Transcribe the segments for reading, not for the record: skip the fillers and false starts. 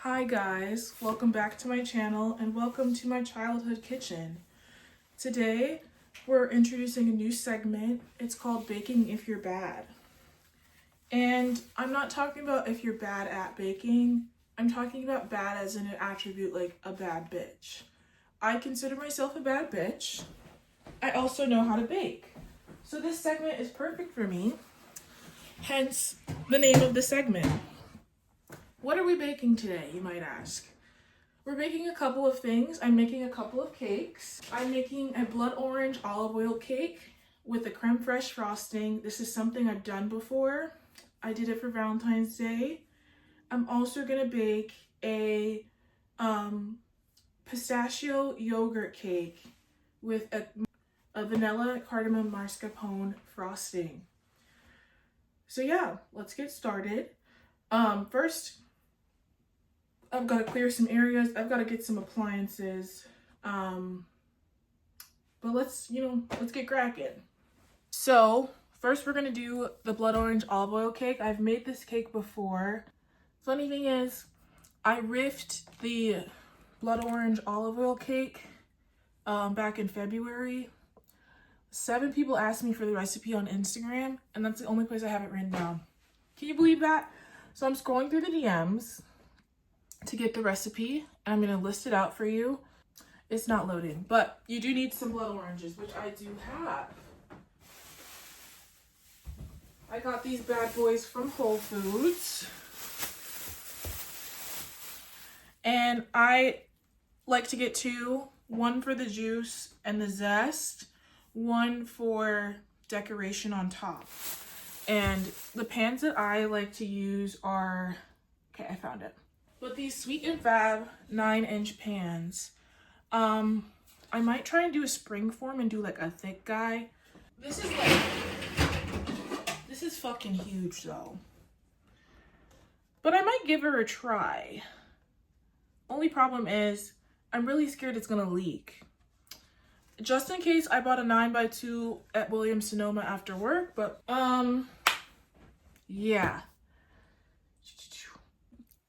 Hi guys, welcome back to my channel and welcome to my childhood kitchen. Today we're introducing a new segment. It's called Baking If You're Bad. And I'm not talking about if you're bad at baking. I'm talking about bad as in an attribute like a bad bitch. I consider myself a bad bitch. I also know how to bake. So this segment is perfect for me. Hence the name of the segment. What are we baking today, you might ask? We're baking a couple of things. I'm making a couple of cakes. I'm making a blood orange olive oil cake with a crème fraîche frosting. This is something I've done before. I did it for Valentine's Day. I'm also gonna bake a pistachio yogurt cake with a vanilla cardamom mascarpone frosting. So yeah, let's get started. First, I've got to clear some areas. I've got to get some appliances. But let's get cracking. So first we're going to do the blood orange olive oil cake. I've made this cake before. Funny thing is, I riffed the blood orange olive oil cake back in February. 7 people asked me for the recipe on Instagram, and that's the only place I have it written down. Can you believe that? So I'm scrolling through the DMs to get the recipe. I'm going to list it out for you. It's not loading, but you do need some blood oranges, which I do have. I got these bad boys from Whole Foods. And I like to get 2, one for the juice and the zest, one for decoration on top. And the pans that I like to use are, okay, I found it. But these Sweet and Fab 9-inch pans, I might try and do a spring form and do like a thick guy. This is fucking huge though. But I might give her a try. Only problem is, I'm really scared it's gonna leak. Just in case, I bought a 9x2 at Williams-Sonoma after work, but yeah.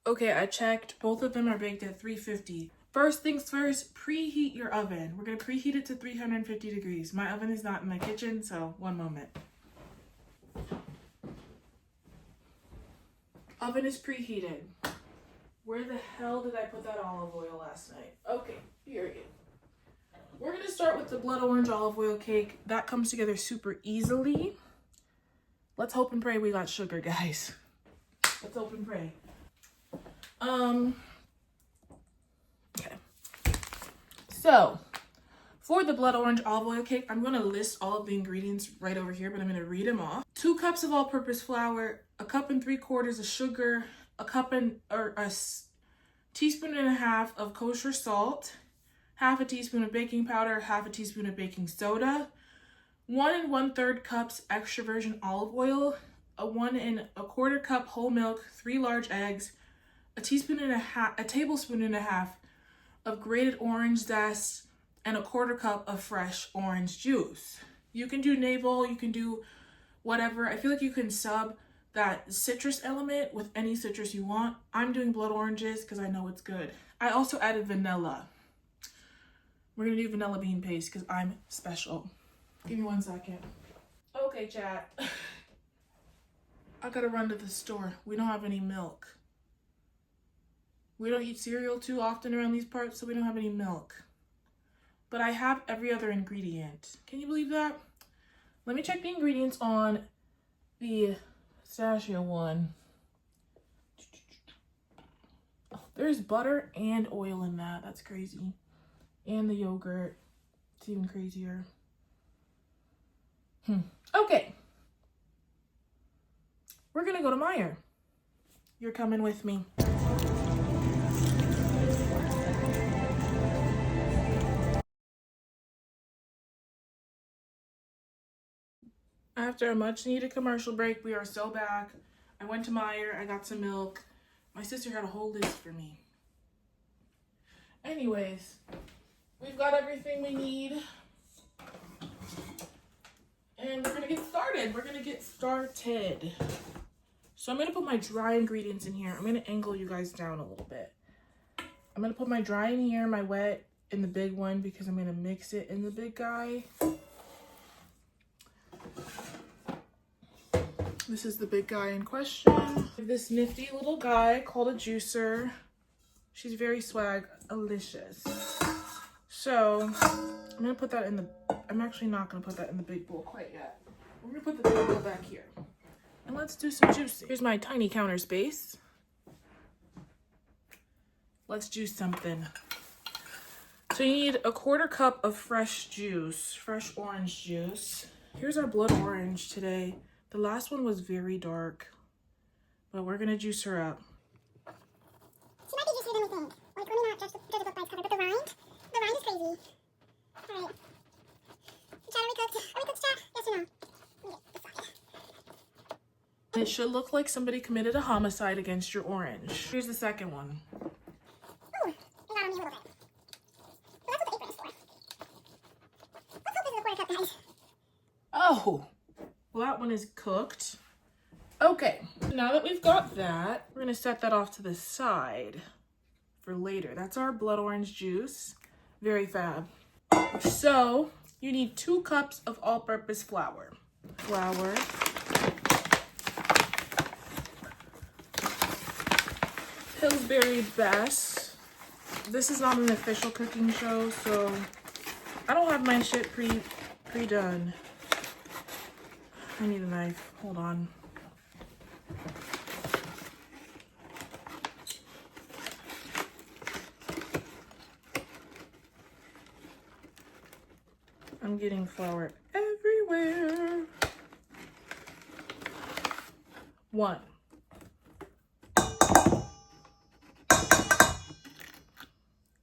Okay, I checked. Both of them are baked at 350. First things first, preheat your oven. We're gonna preheat it to 350 degrees. My oven is not in my kitchen, so one moment. Oven is preheated. Where the hell did I put that olive oil last night? Okay, period. We're gonna start with the blood orange olive oil cake. That comes together super easily. Let's hope and pray we got sugar, guys. Let's hope and pray. Okay. So, for the blood orange olive oil cake, I'm gonna list all of the ingredients right over here, but I'm gonna read them off. 2 cups of all-purpose flour, 1 cup and 3/4 of sugar, a teaspoon and a half of kosher salt, half a teaspoon of baking powder, half a teaspoon of baking soda, 1 1/3 cups extra virgin olive oil, a 1 1/4 cup whole milk, 3 large eggs, a tablespoon and a half of grated orange zest, and a 1/4 cup of fresh orange juice. You can do navel, you can do whatever. I feel like you can sub that citrus element with any citrus you want. I'm doing blood oranges because I know it's good. I also added vanilla. We're gonna do vanilla bean paste because I'm special. Give me 1 second. Okay, chat. I gotta run to the store. We don't have any milk. We don't eat cereal too often around these parts, so we don't have any milk. But I have every other ingredient. Can you believe that? Let me check the ingredients on the pistachio one. Oh, there's butter and oil in that. That's crazy. And the yogurt. It's even crazier. Okay. We're gonna go to Meijer. You're coming with me. After a much needed commercial break, we are still back. I went to Meijer, I got some milk. My sister had a whole list for me. Anyways, we've got everything we need. And we're gonna get started. So I'm gonna put my dry ingredients in here. I'm gonna angle you guys down a little bit. I'm gonna put my dry in here, my wet in the big one because I'm gonna mix it in the big guy. This is the big guy in question. This nifty little guy called a juicer. She's very swag-alicious. So I'm gonna put that in the, I'm actually not gonna put that in the big bowl quite yet. We're gonna put the big bowl back here. And let's do some juicing. Here's my tiny counter space. Let's juice something. So you need a 1/4 cup of fresh juice, fresh orange juice. Here's our blood orange today. The last one was very dark, but we're gonna juice her up. She might be juicier than we think. Like, let me not judge a book by its cover, but the rind is crazy. All right. Chat, are we cooked? Are we cooked, chat? Yes or no? It should look like somebody committed a homicide against your orange. Here's the second one. Ooh, it got on me a little bit. So that's what the apron is for. Let's hope this is a 1/4 cup, guys. Oh, well, that one is cooked. Okay, now that we've got that, we're gonna set that off to the side for later. That's our blood orange juice. Very fab. So you need 2 cups of all-purpose flour. Pillsbury Best. This is not an official cooking show, so I don't have my shit pre-done. I need a knife. Hold on. I'm getting flour everywhere. 1.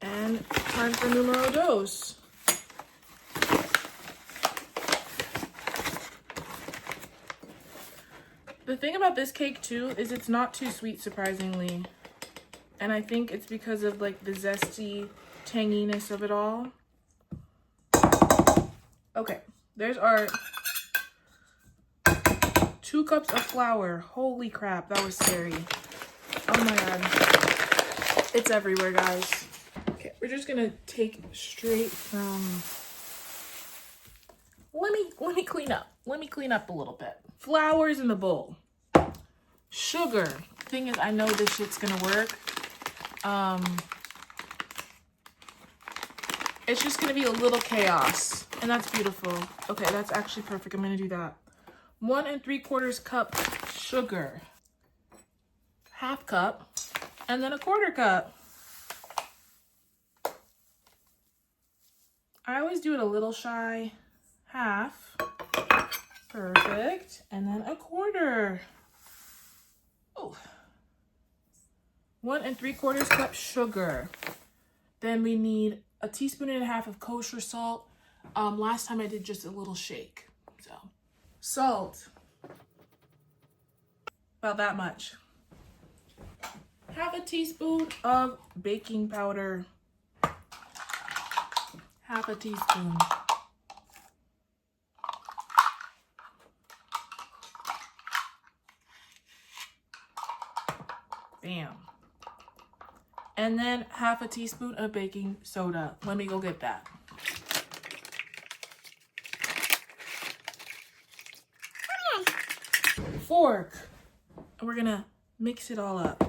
And time for numero dos. The thing about this cake too is it's not too sweet, surprisingly. And I think it's because of like the zesty tanginess of it all. Okay, there's our 2 cups of flour. Holy crap, that was scary. Oh my god. It's everywhere, guys. Okay, we're just gonna take straight from... Let me clean up. Let me clean up a little bit. Flour's in the bowl. Sugar. Thing is, I know this shit's gonna work. It's just gonna be a little chaos. And that's beautiful. Okay, that's actually perfect. I'm gonna do that. 1 3/4 cup sugar. 1/2 cup. And then a 1/4 cup. I always do it a little shy. 1/2. Perfect. And then a 1/4. Oh. 1 3/4 cup sugar. Then we need a 1.5 teaspoons of kosher salt. Last time I did just a little shake. So, salt. About that much. 1/2 teaspoon of baking powder. 1/2 teaspoon. Bam. And then 1/2 teaspoon of baking soda. Let me go get that. Fork. And we're gonna mix it all up. You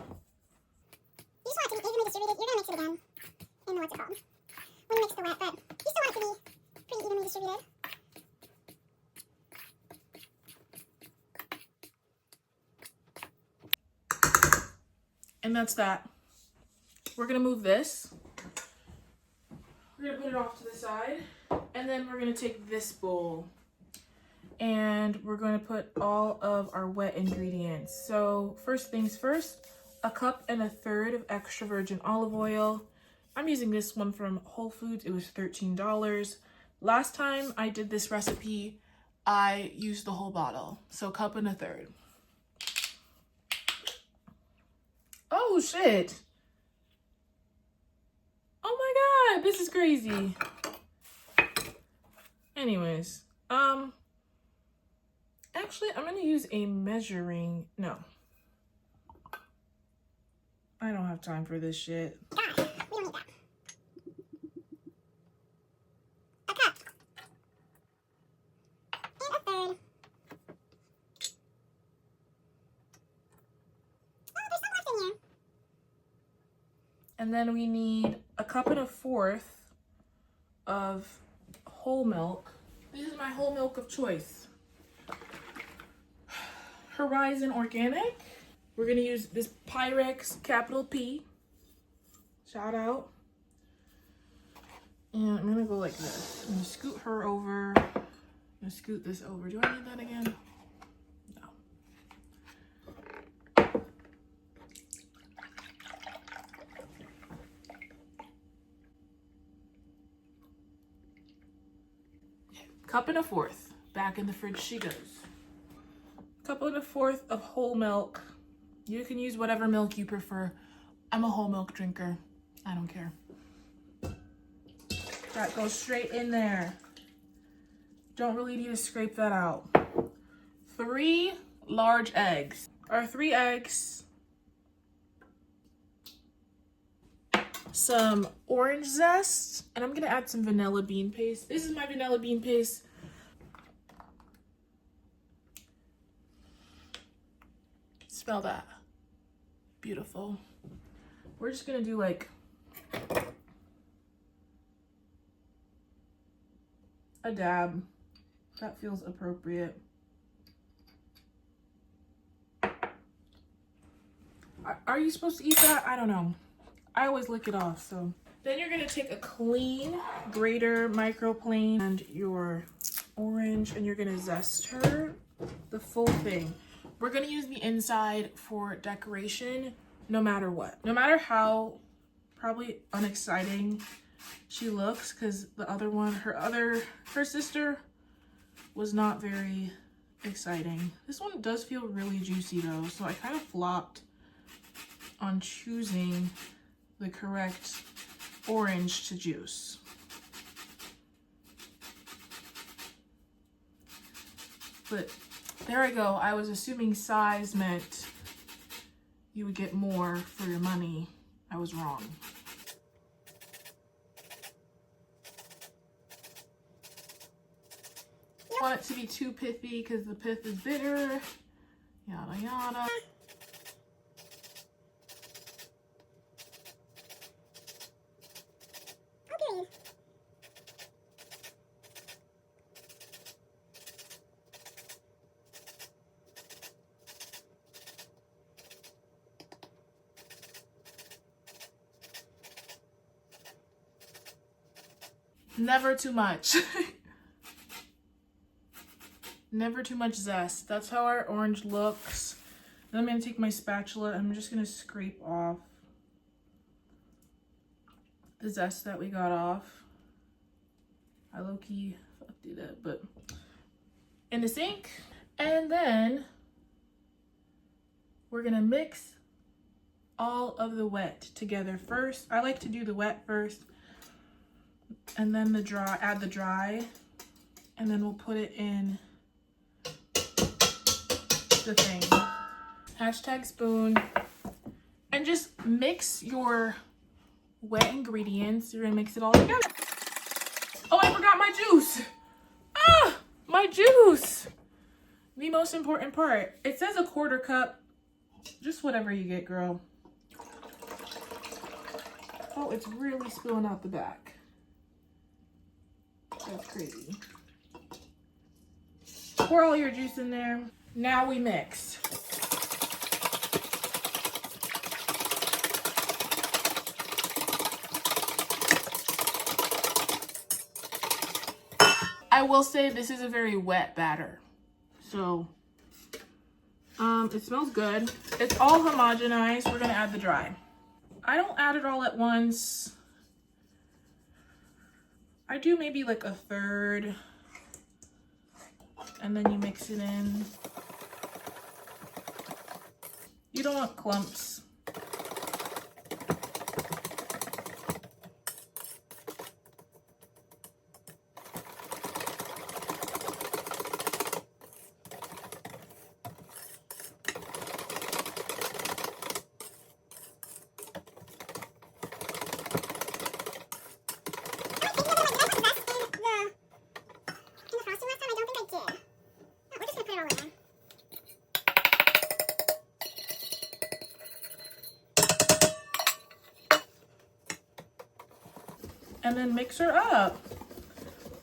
just want it to be evenly distributed. You're gonna mix it again in the what's it called? When you mix the wet, but you still want it to be pretty evenly distributed. And that's that. We're gonna move this. We're gonna put it off to the side. And then we're gonna take this bowl. And we're gonna put all of our wet ingredients. So first things first, 1 1/3 cups of extra virgin olive oil. I'm using this one from Whole Foods. It was $13. Last time I did this recipe, I used the whole bottle. So 1 1/3 cups. Oh shit. Oh my god, this is crazy. Anyways, actually I'm gonna use a measuring, no. I don't have time for this shit. God, we don't And then we need 1.25 cups of whole milk. This is my whole milk of choice. Horizon Organic. We're gonna use this Pyrex capital P. Shout out. And I'm gonna go like this. I'm gonna scoot her over. I'm gonna scoot this over. Do I need that again? No. 1.25 cups. Back in the fridge she goes. 1.25 cups of whole milk. You can use whatever milk you prefer. I'm a whole milk drinker. I don't care. That goes straight in there. Don't really need to scrape that out. 3 large eggs. Our 3 eggs. Some orange zest. And I'm gonna add some vanilla bean paste. This is my vanilla bean paste. Smell that. Beautiful. We're just gonna do like a dab. That feels appropriate. Are you supposed to eat that? I don't know. I always lick it off, so. Then you're gonna take a clean grater microplane and your orange and you're gonna zest her, the full thing. We're gonna use the inside for decoration no matter what. No matter how probably unexciting she looks, because the other one, her sister was not very exciting. This one does feel really juicy though, so I kind of flopped on choosing the correct orange to juice. But there I go. I was assuming size meant you would get more for your money. I was wrong. I want it to be too pithy because the pith is bitter. Yada yada. Okay. Never too much. Never too much zest. That's how our orange looks. Then I'm gonna take my spatula and I'm just gonna scrape off the zest that we got off. I low-key did that, but in the sink. And then we're gonna mix all of the wet together first. I like to do the wet first and then the dry, add the dry, and then we'll put it in the thing. Hashtag spoon. And just mix your wet ingredients. You're gonna mix it all together. Oh, I forgot my juice. Ah, my juice. The most important part. It says 1/4 cup. Just whatever you get, girl. Oh, it's really spilling out the back. That's crazy. Pour all your juice in there. Now we mix. I will say this is a very wet batter. So, it smells good. It's all homogenized. We're gonna add the dry. I don't add it all at once. I do maybe like 1/3. And then you mix it in. You don't want clumps. and then mix her up.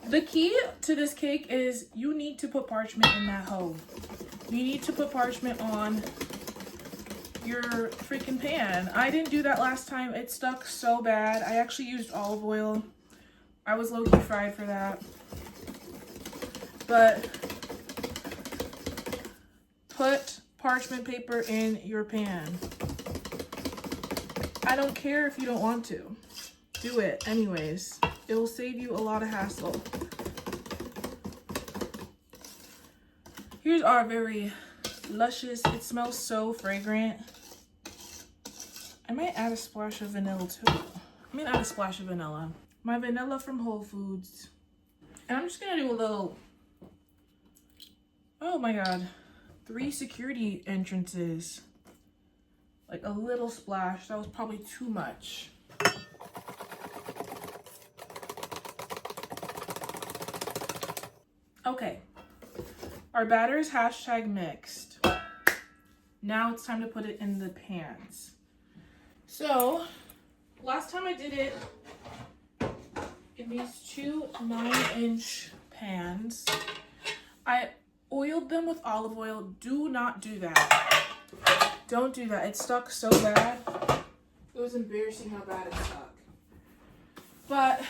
The key to this cake is you need to put parchment in that hoe. You need to put parchment on your freaking pan. I didn't do that last time. It stuck so bad. I actually used olive oil. I was low-key fried for that. But put parchment paper in your pan. I don't care if you don't want to. Do it anyways. It will save you a lot of hassle. Here's our very luscious, it smells so fragrant. I might add a splash of vanilla too. I'm gonna add a splash of vanilla. My vanilla from Whole Foods. And I'm just gonna do a little, oh my God, 3 security entrances. Like a little splash, that was probably too much. Okay, our batter is hashtag mixed. Now it's time to put it in the pans. So, last time I did it in these 2 9-inch pans, I oiled them with olive oil. Do not do that. Don't do that. It stuck so bad. It was embarrassing how bad it stuck. But,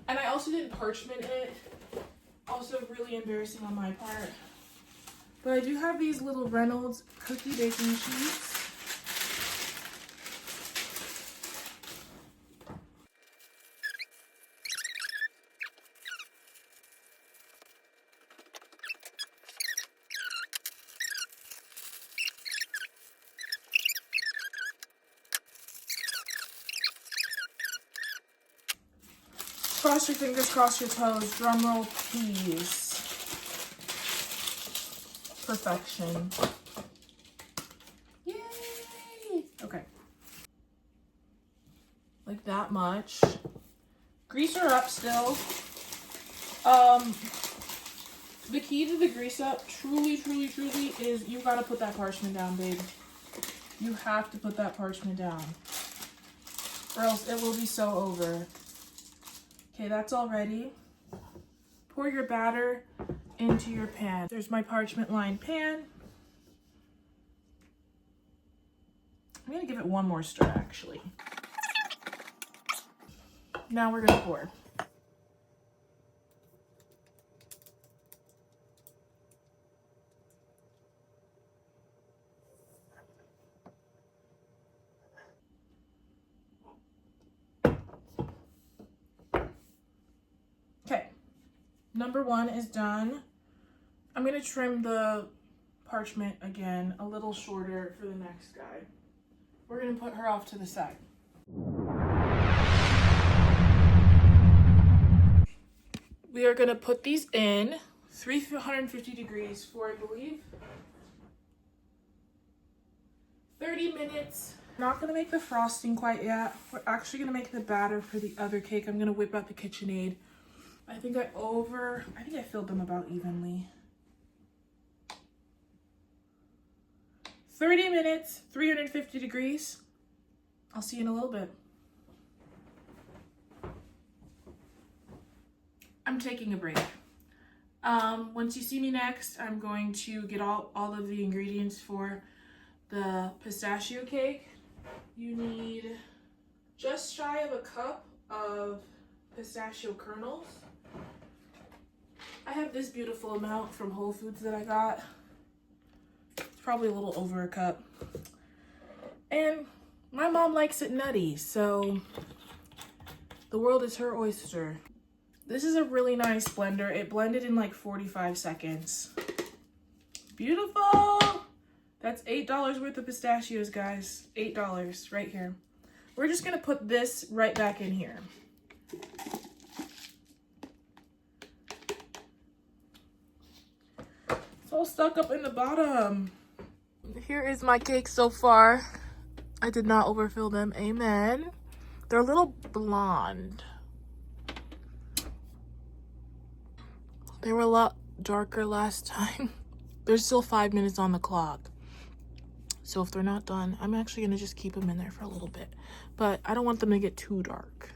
and I also didn't parchment it. Also really embarrassing on my part. But I do have these little Reynolds cookie baking sheets. Cross your fingers, cross your toes, drum roll please. Perfection. Yay! Okay. Like that much. Grease her up still. The key to the grease up, truly, is you gotta put that parchment down, babe. You have to put that parchment down. Or else it will be so over. Okay, that's all ready. Pour your batter into your pan. There's my parchment lined pan. I'm gonna give it one more stir actually. Now we're gonna pour. Okay, number 1 is done. I'm gonna trim the parchment again a little shorter for the next guy. We're gonna put her off to the side. We are gonna put these in 350 degrees for, I believe, 30 minutes. Not gonna make the frosting quite yet. We're actually gonna make the batter for the other cake. I'm gonna whip out the KitchenAid. I think I filled them about evenly. 30 minutes, 350 degrees. I'll see you in a little bit. I'm taking a break. Once you see me next, I'm going to get all of the ingredients for the pistachio cake. You need just shy of a cup of pistachio kernels. I have this beautiful amount from Whole Foods that I got. It's probably a little over a cup. And my mom likes it nutty, so the world is her oyster. This is a really nice blender. It blended in like 45 seconds. Beautiful! That's $8 worth of pistachios, guys. $8 right here. We're just gonna put this right back in here. It's all stuck up in the bottom. Here is my cake so far. I did not overfill them, amen. They're a little blonde. They were a lot darker last time. There's still 5 minutes on the clock. So if they're not done, I'm actually gonna just keep them in there for a little bit. But I don't want them to get too dark.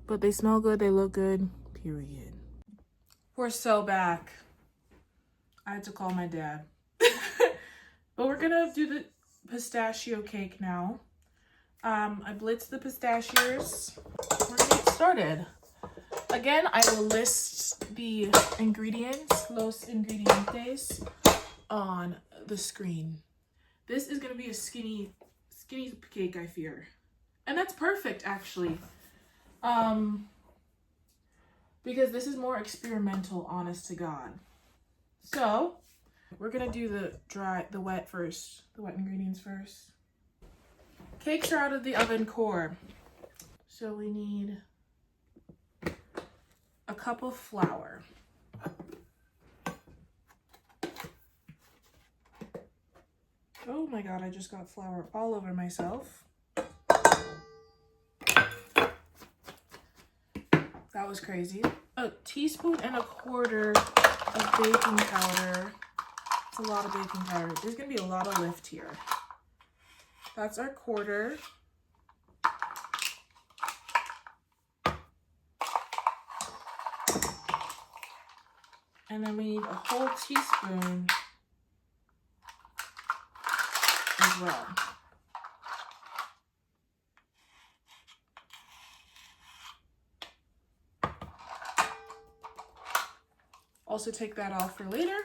but they smell good, they look good, period. We're so back. I had to call my dad. But we're gonna do the pistachio cake now. I blitzed the pistachios. We're gonna get started. Again, I will list the ingredients, los ingredientes, on the screen. This is gonna be a skinny cake, I fear. And that's perfect, actually. Because this is more experimental, honest to God. So, we're gonna do the wet first, the wet ingredients first. Cakes are out of the oven core. So we need a cup of flour. Oh my God, I just got flour all over myself. That was crazy. A teaspoon and a quarter of baking powder. It's a lot of baking powder. There's gonna be a lot of lift here. That's our quarter. And then we need a whole teaspoon as well. Also take that off for later.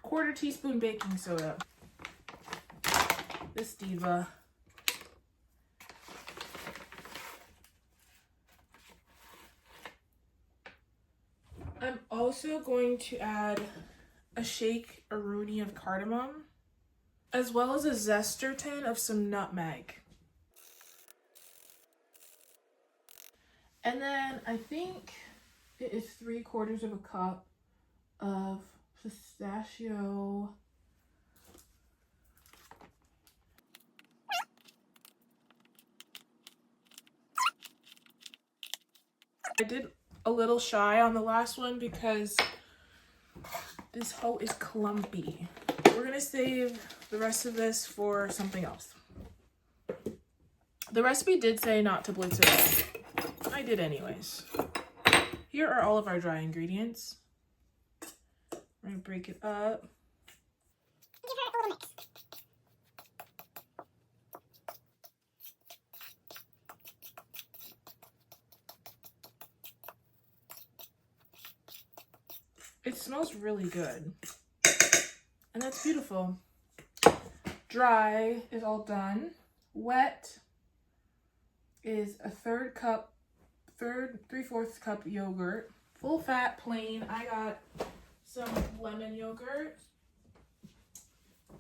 Quarter teaspoon baking soda. This diva. I'm also going to add a shake a rooney of cardamom, as well as a zester tin of some nutmeg. And then I think it is 3/4 of a cup of pistachio. I did a little shy on the last one because this hoe is clumpy. We're gonna save the rest of this for something else. The recipe did say not to blitz it all. I did anyways. Here are all of our dry ingredients. We're gonna break it up. Give her a little mix. It smells really good. And that's beautiful. Dry is all done. Wet is a 3/4 cup yogurt. Full fat, plain. I got some lemon yogurt.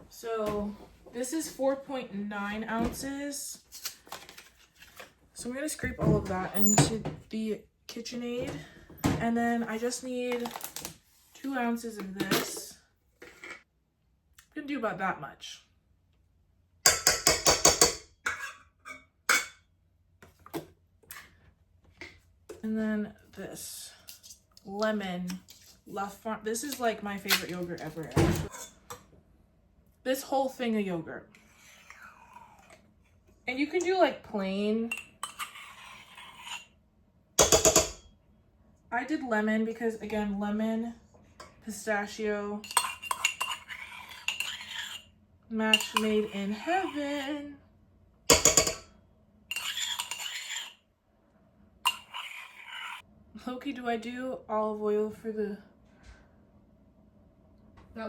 So this is 4.9 ounces. So I'm gonna scrape all of that into the KitchenAid. And then I just need 2 ounces of this. I'm gonna do about that much. And then this lemon La Font. This is like my favorite yogurt ever. This whole thing of yogurt. And you can do like plain. I did lemon because again, lemon, pistachio, match made in heaven. Loki, do I do olive oil for that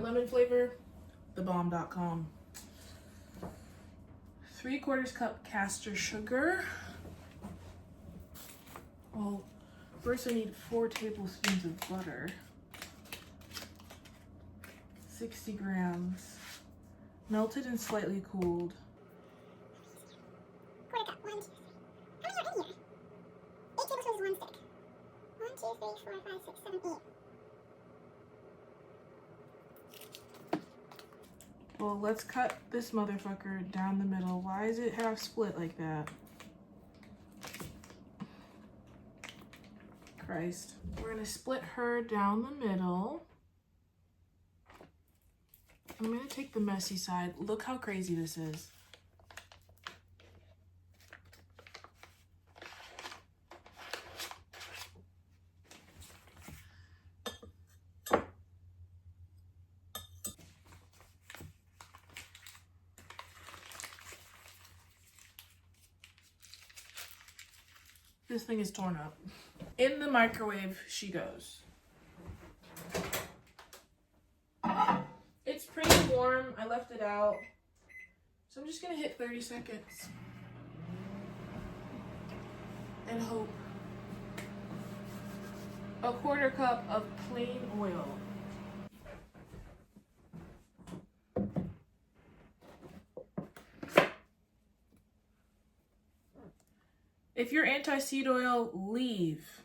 lemon flavor? Thebomb.com. 3/4 cup castor sugar. Well, first I need 4 tablespoons of butter. 60 grams. Melted and slightly cooled. Quarter cup. 1, 2, 3. How many are in here? 8 tablespoons is 1 stick. 1, 2, 3, 4, 5, 6, 7, 8. Well, let's cut this motherfucker down the middle. Why is it half split like that? Christ. We're gonna split her down the middle. I'm gonna take the messy side. Look how crazy this is. This thing is torn up. In the microwave she goes. It's pretty warm. I left it out. So I'm just gonna hit 30 seconds. And hope. A 1/4 cup of plain oil. If you're anti-seed oil, leave.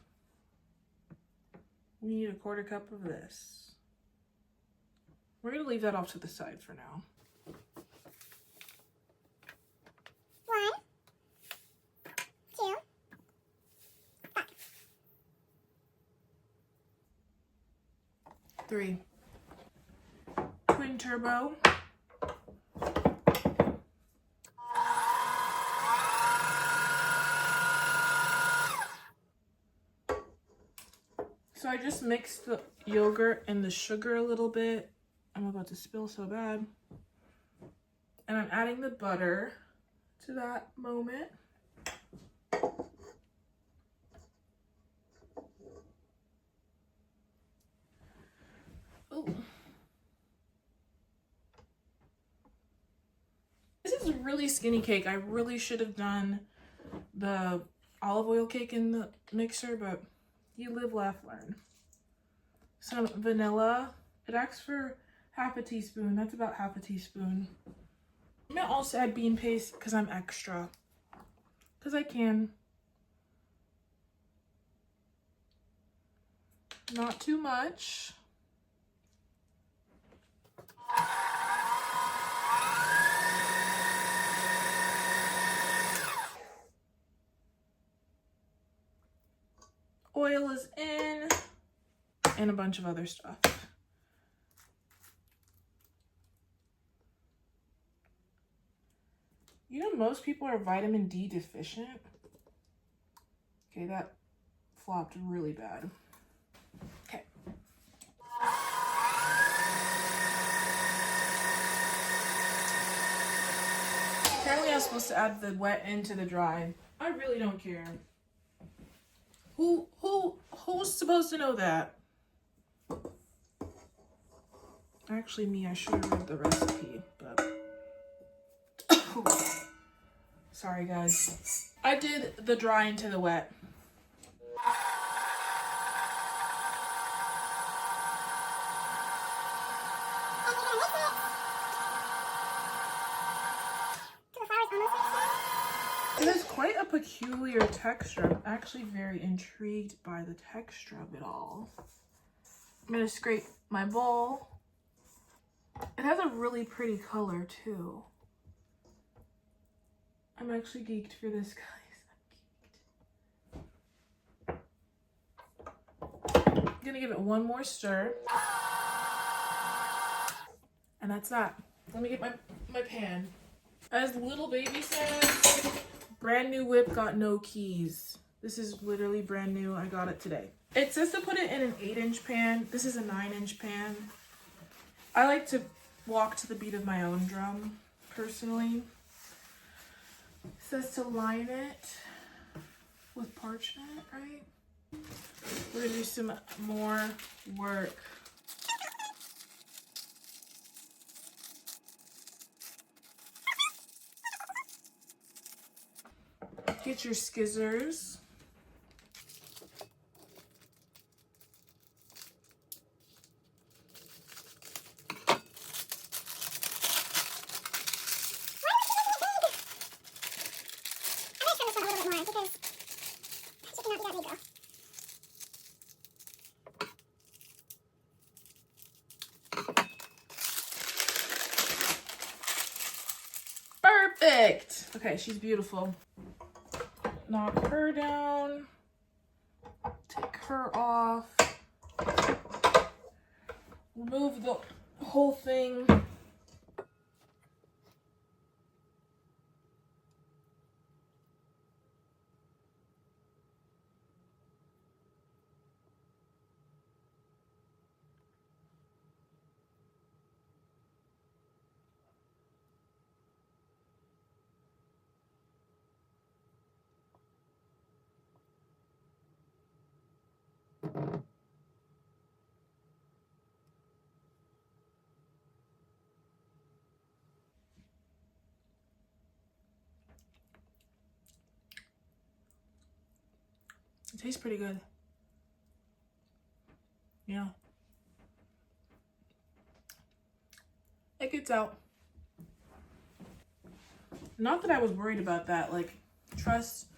We need a 1/4 cup of this. We're gonna leave that off to the side for now. 1, 2, 5. 3. Twin turbo. So I just mixed the yogurt and the sugar a little bit. I'm about to spill so bad. And I'm adding the butter to that moment. Ooh. This is a really skinny cake. I really should have done the olive oil cake in the mixer, but you live, laugh, learn. Some vanilla. It asks for 1/2 teaspoon. That's about 1/2 teaspoon. I'm gonna also add bean paste because I'm extra. Because I can. Not too much. Oil is in, and a bunch of other stuff. You know, most people are vitamin D deficient. Okay, that flopped really bad. Okay. Apparently I'm supposed to add the wet into the dry. I really don't care. Who's supposed to know that? Actually, me, I should have read the recipe, but sorry guys. I did the dry into the wet. It has quite a peculiar texture. I'm actually very intrigued by the texture of it all. I'm gonna scrape my bowl. It has a really pretty color too. I'm actually geeked for this, guys. I'm gonna give it one more stir. And that's that. Let me get my pan. As Little Baby says, brand new whip, got no keys. This is literally brand new. I got it today. It says to put it in an 8-inch pan. This is a 9-inch pan. I like to walk to the beat of my own drum, personally. It says to line it with parchment, right? We're gonna do some more work. Get your skizzers. Perfect. Okay, she's beautiful. Knock her down. Take her off. Remove the whole thing. It tastes pretty good. Yeah. It gets out. Not that I was worried about that. Like, trust,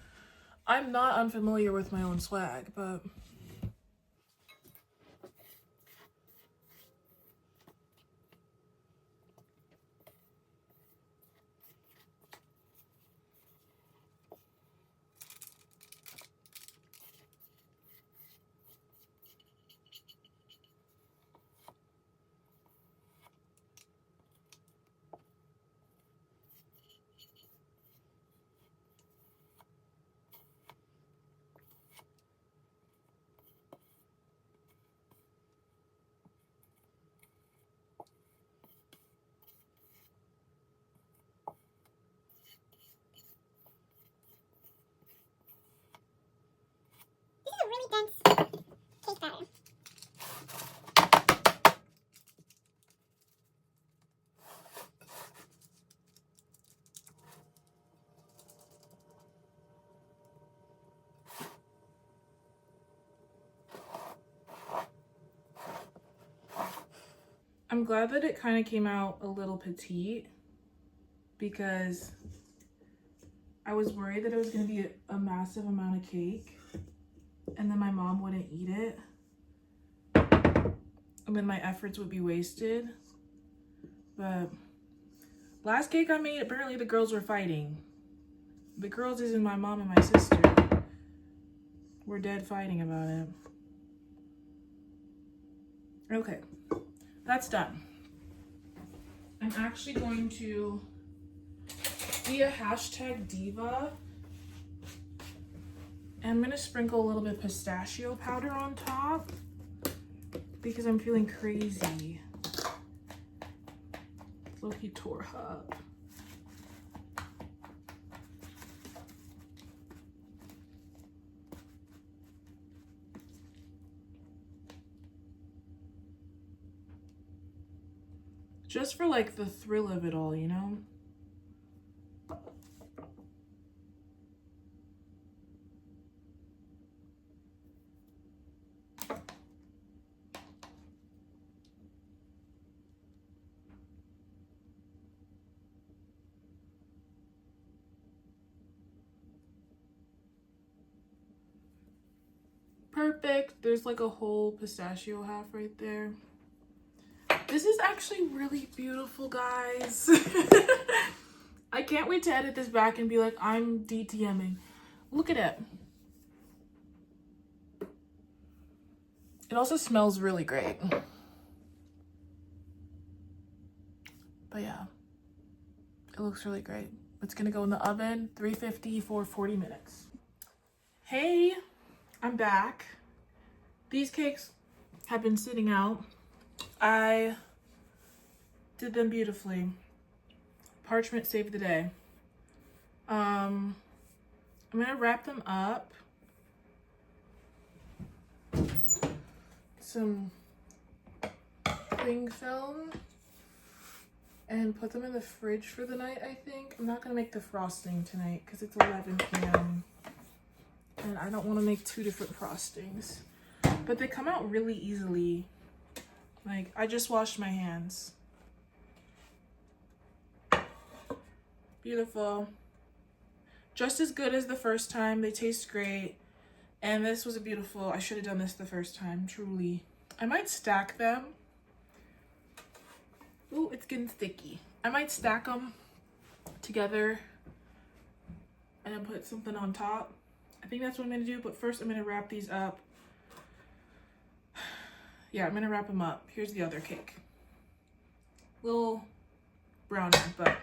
I'm not unfamiliar with my own swag, but This is a really dense cake batter. I'm glad that it kind of came out a little petite because I was worried that it was going to be a massive amount of cake and then my mom wouldn't eat it and then my efforts would be wasted. But last cake I made, apparently the girls were fighting. The girls isn't my mom and my sister. We're dead fighting about it. Okay, that's done. I'm actually going to be a hashtag diva. And I'm gonna sprinkle a little bit of pistachio powder on top because I'm feeling crazy. Loki tore up. Just for like the thrill of it all, you know? Perfect. There's like a whole pistachio half right there. This is actually really beautiful, guys. I can't wait to edit this back and be like, I'm DTMing. Look at it. It also smells really great. But yeah, it looks really great. It's gonna go in the oven, 350 for 40 minutes. Hey, I'm back. These cakes have been sitting out. I did them beautifully. Parchment saved the day. I'm gonna wrap them up. Some cling film and put them in the fridge for the night, I think. I'm not gonna make the frosting tonight because it's 11 p.m. and I don't want to make two different frostings. But they come out really easily. Like, I just washed my hands. Beautiful. Just as good as the first time. They taste great. And this was a beautiful, I should have done this the first time, truly. I might stack them. Ooh, it's getting sticky. I might stack them together and then put something on top. I think that's what I'm gonna do, but first I'm gonna wrap these up. Yeah, I'm gonna wrap them up. Here's the other cake. Little brownie, but